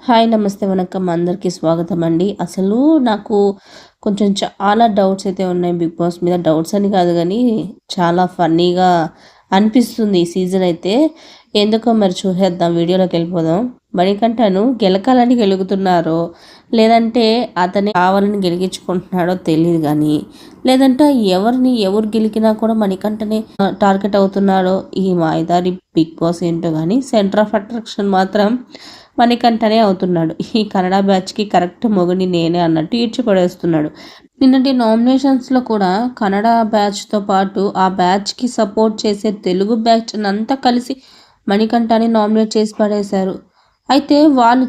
Hi నమస్తే వణకం అందరికీ స్వాగతం అండి. అసలు నాకు కొంచెం చాలా డౌట్స్ అయితే ఉన్నాయి బిగ్ బాస్ మీద. డౌట్స్ అని కాదు కానీ చాలా ఫన్నీగా అనిపిస్తుంది ఈ సీజన్ అయితే. ఎందుకో మరి చూసేద్దాం, వీడియోలోకి వెళ్ళిపోదాం. మణికంఠను గెలకాలని గెలుగుతున్నారో లేదంటే అతనే కావాలని గెలిగించుకుంటున్నాడో తెలియదు కానీ, లేదంటే ఎవరు గెలికినా కూడా మణికంఠనే టార్గెట్ అవుతున్నాడో ఈ మాయదారి బిగ్ బాస్ ఏంటో కానీ, సెంటర్ ఆఫ్ అట్రాక్షన్ మాత్రం మణికంఠనే అవుతున్నాడు. ఈ కన్నడ బ్యాచ్కి కరెక్ట్ మొగుని నేనే అన్నట్టు ఈడ్చిపడేస్తున్నాడు. నిన్నటి నామినేషన్స్లో కూడా కన్నడ బ్యాచ్తో పాటు ఆ బ్యాచ్కి సపోర్ట్ చేసే తెలుగు బ్యాచ్ అంతా కలిసి మణికంఠని నామినేట్ చేసి పడేశారు. అయితే వాళ్ళు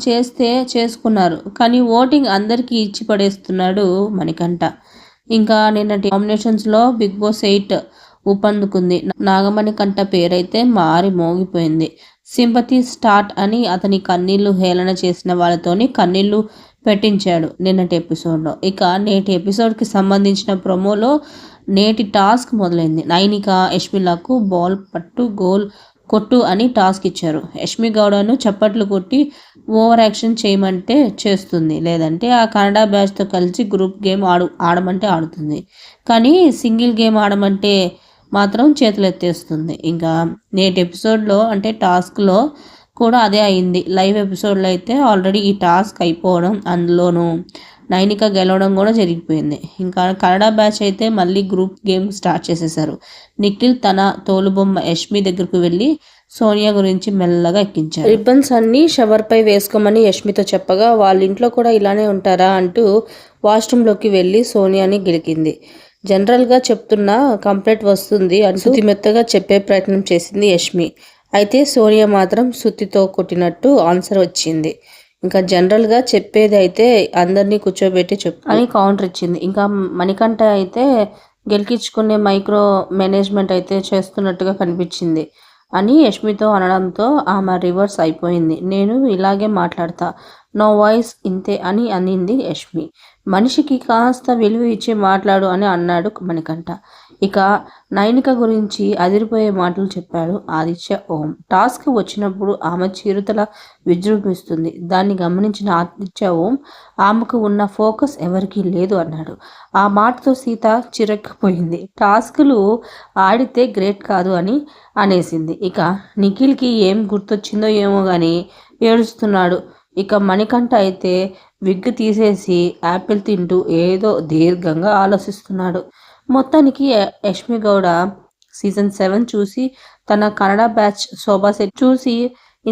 చేసుకున్నారు, కానీ ఓటింగ్ అందరికీ ఇచ్చి పడేస్తున్నాడు మణికంఠ. ఇంకా నిన్నటి నామినేషన్స్లో బిగ్ బాస్ 8 ఊపందుకుంది. నాగమణికంఠ పేరైతే మారి మోగిపోయింది. సింపతి స్టార్ట్ అని అతని కన్నీళ్లు హేళన చేసిన వాళ్ళతోని కన్నీళ్లు పెట్టించాడు నిన్నటి ఎపిసోడ్లో. ఇక నేటి ఎపిసోడ్కి సంబంధించిన ప్రోమోలో నేటి టాస్క్ మొదలైంది. నైనిక యష్మిలకు బాల్ పట్టు గోల్ కొట్టు అని టాస్క్ ఇచ్చారు. యష్మి గౌడను చప్పట్లు కొట్టి ఓవర్ యాక్షన్ చేయమంటే చేస్తుంది, లేదంటే ఆ కన్నడ బ్యాచ్తో కలిసి గ్రూప్ గేమ్ ఆడమంటే ఆడుతుంది. కానీ సింగిల్ గేమ్ ఆడమంటే మాత్రం చేతులు ఎత్తేస్తుంది. ఇంకా నేటి ఎపిసోడ్లో అంటే టాస్క్లో కూడా అదే అయింది. లైవ్ ఎపిసోడ్లో అయితే ఆల్రెడీ ఈ టాస్క్ అయిపోవడం, అందులోనూ నైనిక గెలవడం కూడా జరిగిపోయింది. ఇంకా కన్నడ బ్యాచ్ అయితే మళ్ళీ గ్రూప్ గేమ్ స్టార్ట్ చేసేసారు. నిఖిల్ తన తోలుబొమ్మ యష్మి దగ్గరకు వెళ్ళి సోనియా గురించి మెల్లగా ఎక్కించారు. రిబ్బన్స్ అన్నీ షవర్పై వేసుకోమని యష్మితో చెప్పగా, వాళ్ళ ఇంట్లో కూడా ఇలానే ఉంటారా అంటూ వాష్రూమ్లోకి వెళ్ళి సోనియాని గెలికింది. జనరల్గా చెప్తున్నా కంప్లైంట్ వస్తుంది అని శుతి మెత్తగా చెప్పే ప్రయత్నం చేసింది యష్మి. అయితే సోనియా మాత్రం శుతితో కొట్టినట్టు ఆన్సర్ వచ్చింది. ఇంకా జనరల్గా చెప్పేది అయితే అందరినీ కూర్చోబెట్టి అని కౌంటర్ ఇచ్చింది. ఇంకా మణికంఠ అయితే గెలికించుకునే మైక్రో మేనేజ్మెంట్ అయితే చేస్తున్నట్టుగా కనిపించింది అని యష్మితో అనడంతో ఆమె రివర్స్ అయిపోయింది. నేను ఇలాగే మాట్లాడతా, నో వాయిస్ ఇంతే అని అనింది యష్మి. మనిషికి కాస్త విలువ ఇచ్చి మాట్లాడు అని అన్నాడు మణికంఠ. ఇక నైనిక గురించి అదిరిపోయే మాటలు చెప్పాడు ఆదిత్య ఓం. టాస్క్ వచ్చినప్పుడు ఆమె చిరుతల విజృంభిస్తుంది. దాన్ని గమనించిన ఆదిత్య ఓం ఆమెకు ఉన్న ఫోకస్ ఎవరికీ లేదు అన్నాడు. ఆ మాటతో సీత చిరక్కిపోయింది. టాస్క్లు ఆడితే గ్రేట్ కాదు అని అనేసింది. ఇక నిఖిల్కి ఏం గుర్తొచ్చిందో ఏమో కానీ ఏడుస్తున్నాడు. ఇక మణికంఠ అయితే విగ్ తీసేసి యాపిల్ తింటూ ఏదో దీర్ఘంగా ఆలోచిస్తున్నాడు. మొత్తానికి యష్మి గౌడ సీజన్ 7 చూసి తన కన్నడ బ్యాచ్ శోభా సెట్ చూసి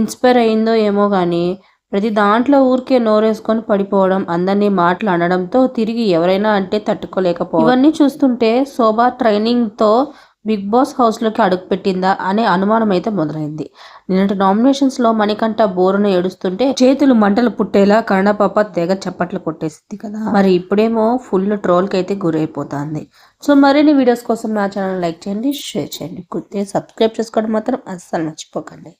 ఇన్స్పైర్ అయిందో ఏమో కానీ ప్రతి దాంట్లో ఊరికే నోరేసుకొని పడిపోవడం, అందరినీ మాటలు అనడంతో తిరిగి ఎవరైనా అంటే తట్టుకోలేకపోవడం, ఇవన్నీ చూస్తుంటే శోభా ట్రైనింగ్తో బిగ్ బాస్ హౌస్లోకి అడుగుపెట్టిందా అనే అనుమానం అయితే మొదలైంది. నిన్నటి నామినేషన్స్లో మణికంఠ బోరును ఏడుస్తుంటే చేతులు మంటలు పుట్టేలా కన్నడ పాప తెగ చప్పట్లు కొట్టేసింది కదా. మరి ఇప్పుడేమో ఫుల్ ట్రోల్కి అయితే గురైపోతుంది. సో మరిన్ని వీడియోస్ కోసం నా ఛానల్ లైక్ చేయండి, షేర్ చేయండి, కుర్తే సబ్స్క్రైబ్ చేసుకోవడం మాత్రం అస్సలు మర్చిపోకండి.